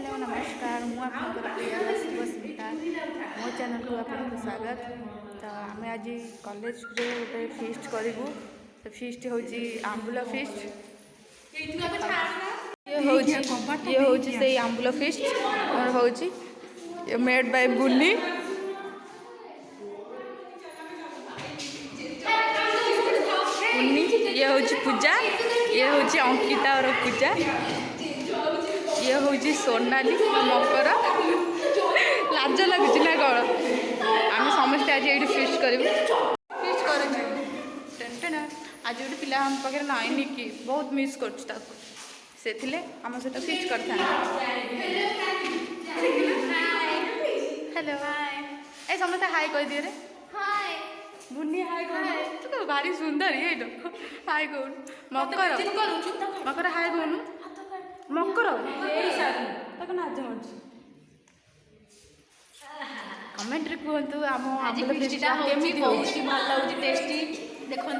Hello नमस्कार मु आपनकर प्रिय शुभस्मिता मो चैनल को आपको स्वागत। तो आम आज कॉलेज रे गोटे फीस्ट करूँ। तो फीस्ट हूँ आंबुल फीस्ट। ये हूँ से आंबुल फीस्ट और हूँ मेड बाय बुनी। ये हूँ पूजा, ये हूँ अंकिता और पूजा, ये हूँ सोनाली मकर। लाज लगुच ना कौन आम समस्ते आज ये फीस्ट करूँ। फीस्ट कर आज गोटे पिला आम पाखे नाइन कि बहुत मिस कर आम सहित फीस्ट कर। हेलो ए समस्त हाय कह दिए रे। बुनी हाय कौन तू तो भारी सुंदर ये हाय कौन मकर मकर हाय कौन मकर नाच मार्च कमेंट रे कहतु आम आंबुल फीस्ट केमी बहुत भल लगे टेस्टी देखु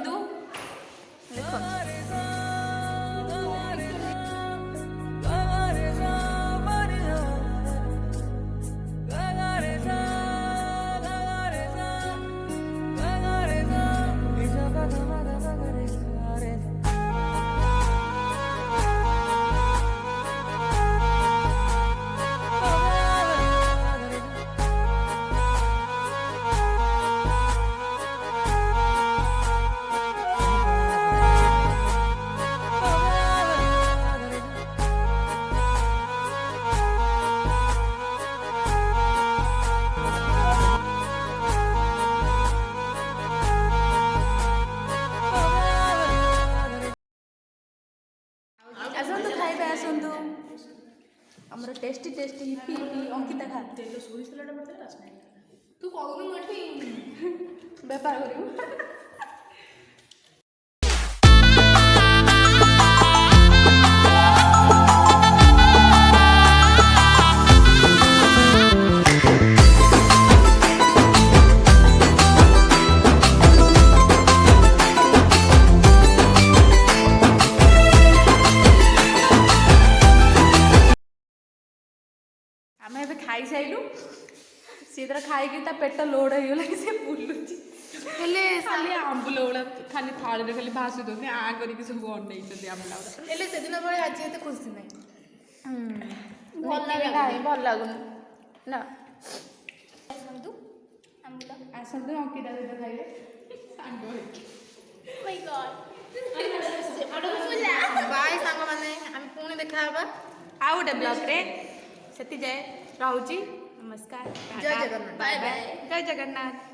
आसतु खाइबे आसतु आमर tasty tasty hippie hippie Ankita खा तू कहूँ बेपार करू। आम ए खाई सारू सी तर खाई पेट लोड होगा सी बुलूची खाली आंबुल गुड़ा खाली थाली खाली भासु दौनी आ करके सब अनई आंबुला गुड़ा से दिन बड़े आज एत खुशी ना भल लगुन ना आसतु अंकिता सहित खाइबे बाय सांग मैंने आम पुणी देखा आ गोटे ब्लॉग रे से जाए रोची नमस्कार जय जगन्नाथ बाय बाय जय जगन्नाथ।